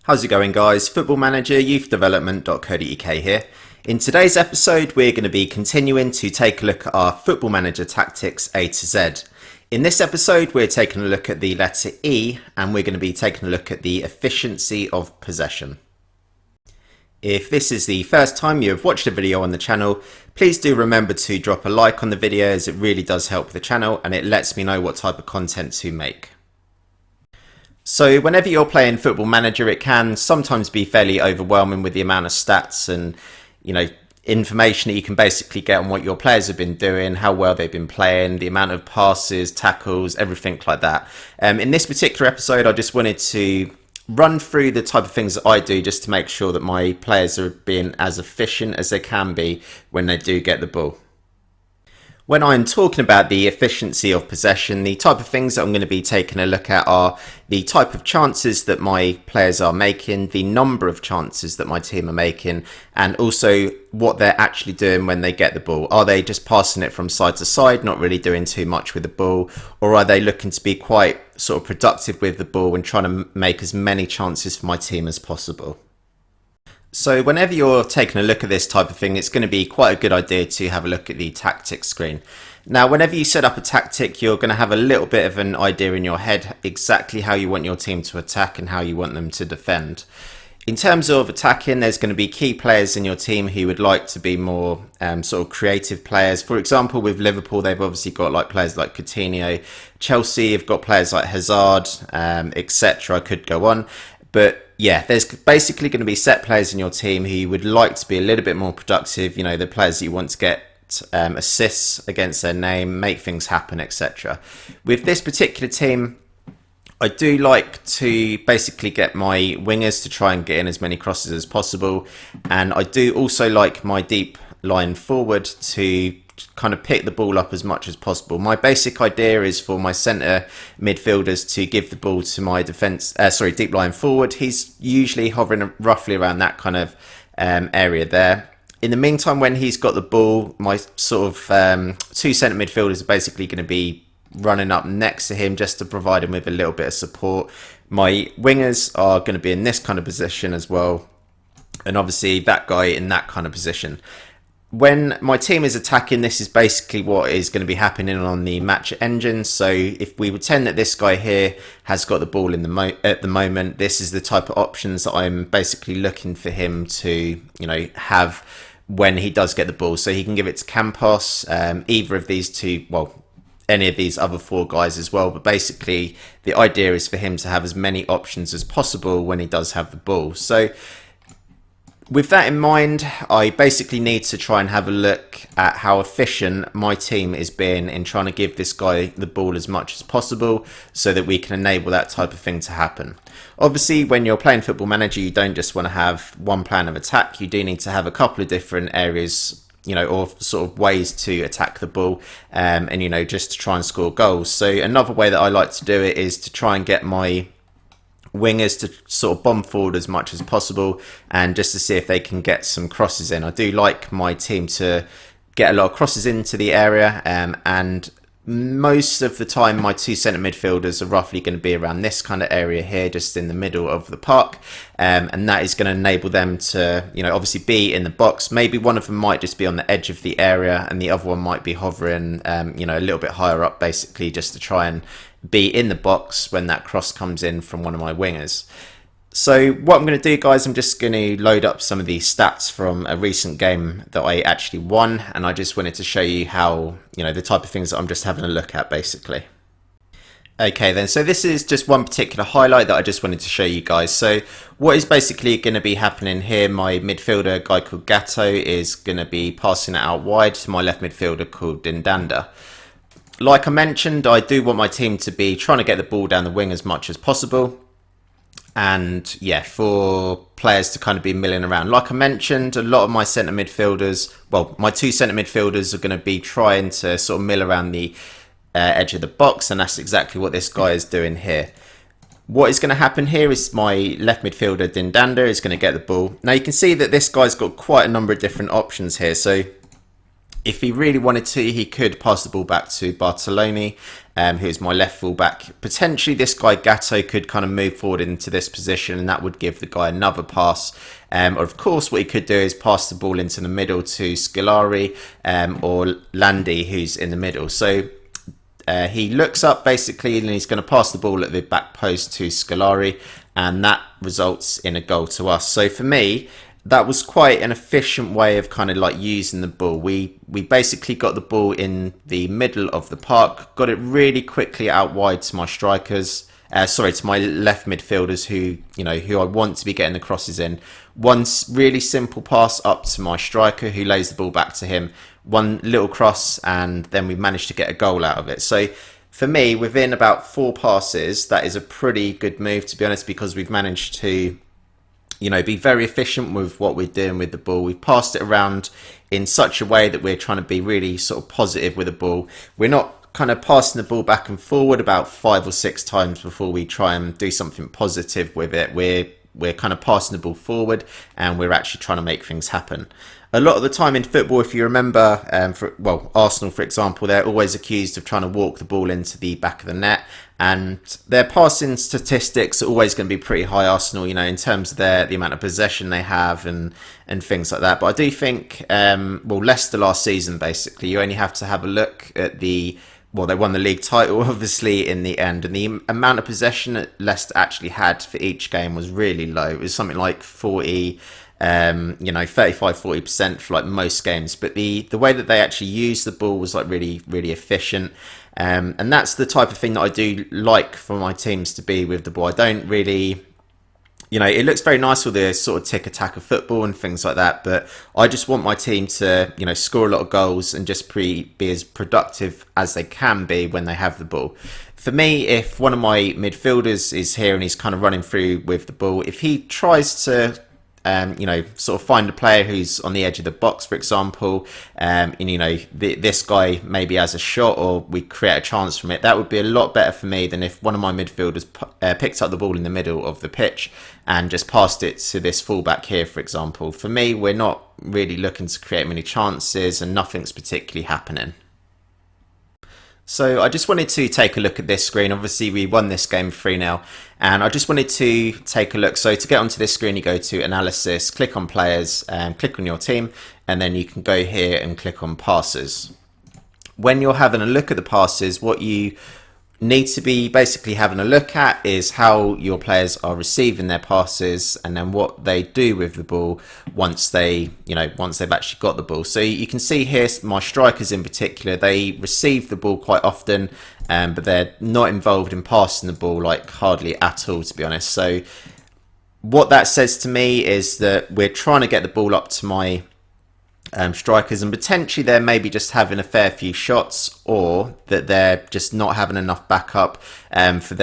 How's it going, guys? Football-ManagerYouthDevelopment.co.uk here. In today's episode, we're going to be continuing to take a look at our Football Manager tactics A to Z. In this episode, we're taking a look at the letter E, and we're going to be taking a look at the efficiency of possession. If this is the first time you have watched a video on the channel, please do remember to drop a like on the video, as it really does help the channel and it lets me know what type of content to make. So whenever you're playing Football Manager, it can sometimes be fairly overwhelming with the amount of stats and, information that you can basically get on what your players have been doing, how well they've been playing, the amount of passes, tackles, everything like that. In this particular episode, I just wanted to run through the type of things that I do just to make sure that my players are being as efficient as they can be when they do get the ball. When I'm talking about the efficiency of possession, the type of things that I'm going to be taking a look at are the type of chances that my players are making, the number of chances that my team are making, and also what they're actually doing when they get the ball. Are they just passing it from side to side, not really doing too much with the ball, or are they looking to be quite sort of productive with the ball and trying to make as many chances for my team as possible? So whenever you're taking a look at this type of thing, it's going to be quite a good idea to have a look at the tactics screen. Now, whenever you set up a tactic, you're going to have a little bit of an idea in your head exactly how you want your team to attack and how you want them to defend. In terms of attacking, there's going to be key players in your team who would like to be more sort of creative players. For example, with Liverpool, they've obviously got players like Coutinho. Chelsea have got players like Hazard, etc. I could go on. But yeah, there's basically going to be set players in your team who you would like to be a little bit more productive. The players that you want to get assists against their name, make things happen, etc. With this particular team, I do like to basically get my wingers to try and get in as many crosses as possible. And I do also like my deep line forward to kind of pick the ball up as much as possible. My basic idea is for my centre midfielders to give the ball to my deep line forward. He's usually hovering roughly around that kind of area there. In the meantime, when he's got the ball, my sort of two centre midfielders are basically going to be running up next to him just to provide him with a little bit of support. My wingers are going to be in this kind of position as well, and obviously that guy in that kind of position. When my team is attacking, this is basically what is going to be happening on the match engine. So if we pretend that this guy here has got the ball in at the moment, this is the type of options that I'm basically looking for him to, have when he does get the ball. So he can give it to Campos, either of these two, well, any of these other four guys as well. But basically the idea is for him to have as many options as possible when he does have the ball. So with that in mind, I basically need to try and have a look at how efficient my team is being in trying to give this guy the ball as much as possible so that we can enable that type of thing to happen. Obviously, when you're playing Football Manager, you don't just want to have one plan of attack. You do need to have a couple of different areas, or sort of ways to attack the ball and, just to try and score goals. So another way that I like to do it is to try and get my wingers to sort of bomb forward as much as possible and just to see if they can get some crosses in. I do like my team to get a lot of crosses into the area, and most of the time my two centre midfielders are roughly going to be around this kind of area here, just in the middle of the park, and that is going to enable them to obviously be in the box. Maybe one of them might just be on the edge of the area and the other one might be hovering a little bit higher up, basically just to try and be in the box when that cross comes in from one of my wingers. So what I'm going to do, guys, I'm just going to load up some of the stats from a recent game that I actually won, and I just wanted to show you how, the type of things that I'm just having a look at, basically. Okay then, so this is just one particular highlight that I just wanted to show you guys. So what is basically going to be happening here, my midfielder, a guy called Gatto, is going to be passing it out wide to my left midfielder called Dindanda. Like I mentioned, I do want my team to be trying to get the ball down the wing as much as possible. And yeah, for players to kind of be milling around. Like I mentioned, a lot of my centre midfielders, well, my two centre midfielders are going to be trying to sort of mill around the edge of the box. And that's exactly what this guy is doing here. What is going to happen here is my left midfielder, Dindanda, is going to get the ball. Now you can see that this guy's got quite a number of different options here. So If he really wanted to, he could pass the ball back to Bartoloni, who's my left full back. Potentially this guy Gatto could kind of move forward into this position, and that would give the guy another pass. Or of course, what he could do is pass the ball into the middle to Scolari or Landi, who's in the middle. So he looks up basically, and he's going to pass the ball at the back post to Scolari, and that results in a goal to us. So for me, that was quite an efficient way of kind of like using the ball. We basically got the ball in the middle of the park, got it really quickly out wide to my strikers. To my left midfielders who I want to be getting the crosses in. One really simple pass up to my striker who lays the ball back to him. One little cross, and then we managed to get a goal out of it. So for me, within about 4 passes, that is a pretty good move, to be honest, because we've managed to be very efficient with what we're doing with the ball. We've passed it around in such a way that we're trying to be really sort of positive with the ball. We're not kind of passing the ball back and forward about 5 or 6 times before we try and do something positive with it. We're kind of passing the ball forward, and we're actually trying to make things happen. A lot of the time in football, if you remember, Arsenal, for example, they're always accused of trying to walk the ball into the back of the net, and their passing statistics are always going to be pretty high, Arsenal, in terms of the amount of possession they have and things like that. But I do think, Leicester last season, basically, you only have to have a look at they won the league title, obviously, in the end. And the amount of possession that Leicester actually had for each game was really low. It was something like 35-40% for like most games. But the way that they actually used the ball was like really, really efficient. And that's the type of thing that I do like for my teams to be with the ball. I don't really... it looks very nice with the sort of tick-attack of football and things like that, but I just want my team to, score a lot of goals and just be as productive as they can be when they have the ball. For me, if one of my midfielders is here and he's kind of running through with the ball, if he tries to sort of find a player who's on the edge of the box, for example, this guy maybe has a shot or we create a chance from it, that would be a lot better for me than if one of my midfielders picked up the ball in the middle of the pitch and just passed it to this fullback here, for example. For me, we're not really looking to create many chances and nothing's particularly happening. So I just wanted to take a look at this screen. Obviously, we won this game 3-0, and I just wanted to take a look. So to get onto this screen, you go to Analysis, click on Players, click on your team, and then you can go here and click on Passes. When you're having a look at the passes, what you need to be basically having a look at is how your players are receiving their passes, and then what they do with the ball once they've actually got the ball. So you can see here my strikers in particular, they receive the ball quite often, but they're not involved in passing the ball like hardly at all, to be honest. So what that says to me is that we're trying to get the ball up to my strikers, and potentially they're maybe just having a fair few shots, or that they're just not having enough backup for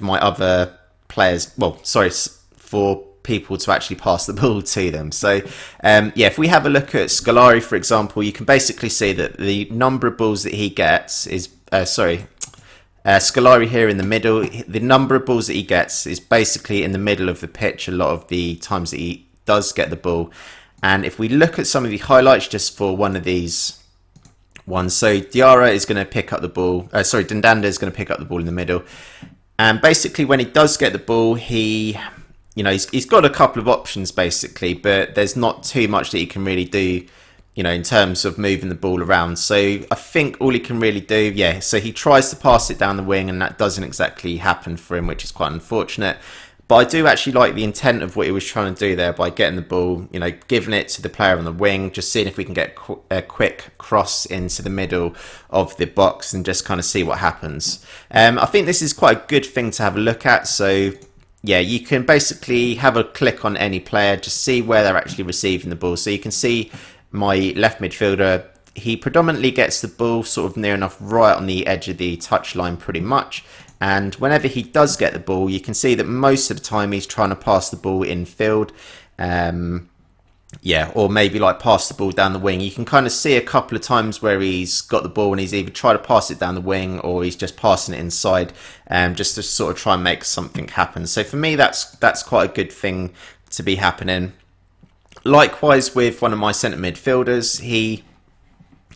my other players. For people to actually pass the ball to them. So if we have a look at Scolari, for example, you can basically see that the number of balls that he gets is Scolari here in the middle. The number of balls that he gets is basically in the middle of the pitch a lot of the times that he does get the ball. And if we look at some of the highlights just for one of these ones, so Diarra is going to pick up the ball, Dendanda is going to pick up the ball in the middle. And basically when he does get the ball, he's got a couple of options basically, but there's not too much that he can really do, in terms of moving the ball around. So I think all he can really do, so he tries to pass it down the wing and that doesn't exactly happen for him, which is quite unfortunate. But I do actually like the intent of what he was trying to do there by getting the ball, giving it to the player on the wing, just seeing if we can get a quick cross into the middle of the box and just kind of see what happens. I think this is quite a good thing to have a look at. So you can basically have a click on any player, just see where they're actually receiving the ball. So you can see my left midfielder, he predominantly gets the ball sort of near enough right on the edge of the touchline pretty much. And whenever he does get the ball, you can see that most of the time he's trying to pass the ball in field. Or maybe like pass the ball down the wing. You can kind of see a couple of times where he's got the ball and he's either tried to pass it down the wing or he's just passing it inside, just to sort of try and make something happen. So for me, that's quite a good thing to be happening. Likewise with one of my centre midfielders, he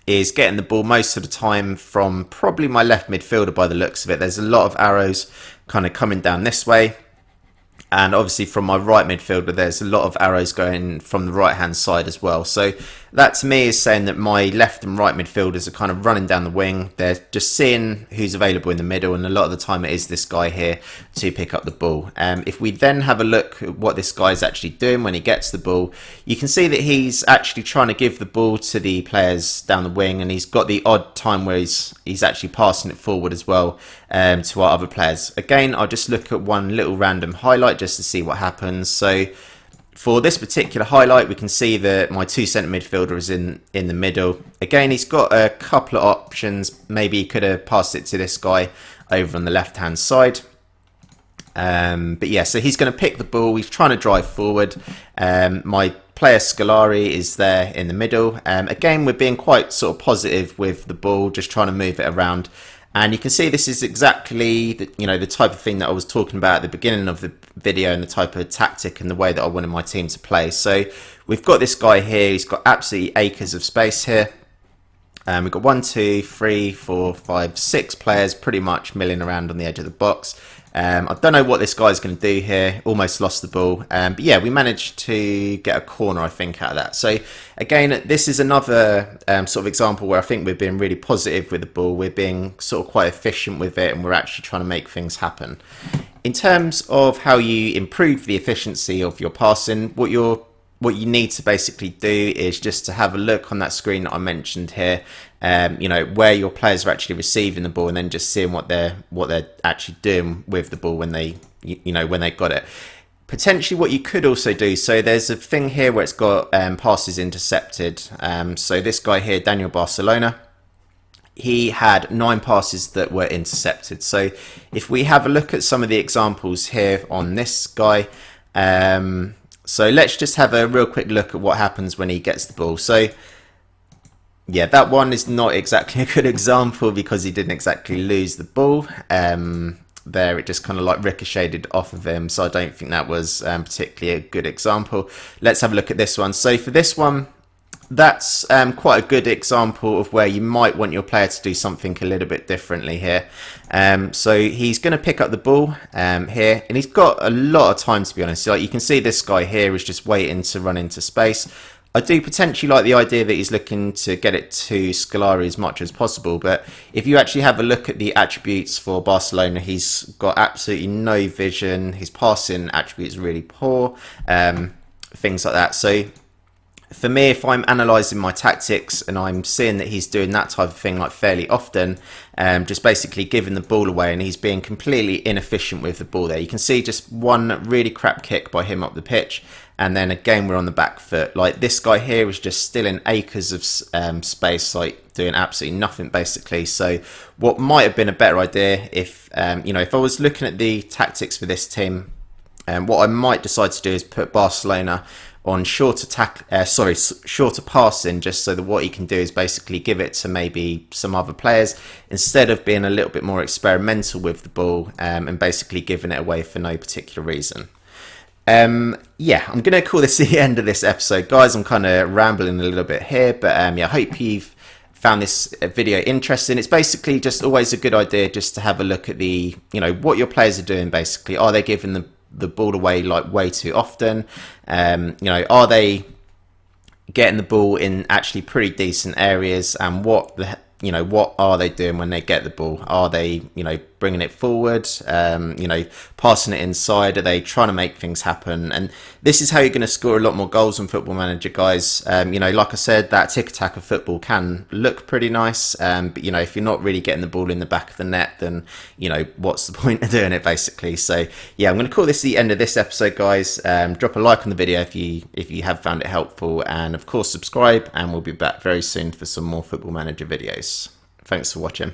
is getting the ball most of the time from probably my left midfielder by the looks of it. There's a lot of arrows kind of coming down this way. And obviously from my right midfielder, there's a lot of arrows going from the right hand side as well. So that to me is saying that my left and right midfielders are kind of running down the wing. They're just seeing who's available in the middle, and a lot of the time it is this guy here to pick up the ball. If we then have a look at what this guy is actually doing when he gets the ball, you can see that he's actually trying to give the ball to the players down the wing, and he's got the odd time where he's actually passing it forward as well to our other players. Again, I'll just look at one little random highlight just to see what happens. So for this particular highlight, we can see that my 2 centre midfielder is in the middle. Again, he's got a couple of options. Maybe he could have passed it to this guy over on the left hand side. But yeah, so he's going to pick the ball. He's trying to drive forward. My player Scolari is there in the middle. Again, we're being quite sort of positive with the ball, just trying to move it around. And you can see this is exactly the type of thing that I was talking about at the beginning of the video, and the type of tactic and the way that I wanted my team to play. So we've got this guy here. He's got absolutely acres of space here. We've got 1, 2, 3, 4, 5, 6 players pretty much milling around on the edge of the box. I don't know what this guy's going to do here. Almost lost the ball. But yeah, we managed to get a corner, I think, out of that. So again, this is another sort of example where I think we're being really positive with the ball. We're being sort of quite efficient with it, and we're actually trying to make things happen. In terms of how you improve the efficiency of your passing, what you need to basically do is just to have a look on that screen that I mentioned here, where your players are actually receiving the ball, and then just seeing what they're actually doing with the ball when they got it. Potentially what you could also do, so there's a thing here where it's got passes intercepted. So this guy here, Daniel Barcelona, he had 9 passes that were intercepted. So if we have a look at some of the examples here on this guy, so let's just have a real quick look at what happens when he gets the ball. So yeah, that one is not exactly a good example because he didn't exactly lose the ball. There it just kind of like ricocheted off of him, so I don't think that was particularly a good example. Let's have a look at this one. So for this one, that's quite a good example of where you might want your player to do something a little bit differently here. So he's going to pick up the ball here, and he's got a lot of time, to be honest. Like you can see, this guy here is just waiting to run into space. I do potentially like the idea that he's looking to get it to Scolari as much as possible, but if you actually have a look at the attributes for Barcelona, he's got absolutely no vision. His passing attributes are really poor, things like that. So for me, if I'm analysing my tactics and I'm seeing that he's doing that type of thing like fairly often, just basically giving the ball away, and he's being completely inefficient with the ball there. You can see just one really crap kick by him up the pitch, and then again we're on the back foot. Like this guy here is just still in acres of space, like doing absolutely nothing basically. So what might have been a better idea if if I was looking at the tactics for this team, what I might decide to do is put Barcelona on shorter passing, just so that what he can do is basically give it to maybe some other players instead of being a little bit more experimental with the ball and basically giving it away for no particular reason. Yeah, I'm going to call this the end of this episode, guys. I'm kind of rambling a little bit here, but yeah, I hope you've found this video interesting. It's basically just always a good idea just to have a look at the, what your players are doing basically. Are they giving the ball away like way too often? Are they getting the ball in actually pretty decent areas? And what are they doing when they get the ball? Are they bringing it forward, passing it inside? Are they trying to make things happen? And this is how you're going to score a lot more goals on Football Manager, guys. Like I said, that tick-tack of football can look pretty nice, but if you're not really getting the ball in the back of the net, then what's the point of doing it basically? So yeah, I'm going to call this the end of this episode, guys. Drop a like on the video if you have found it helpful, and of course subscribe, and we'll be back very soon for some more Football Manager videos. Thanks for watching.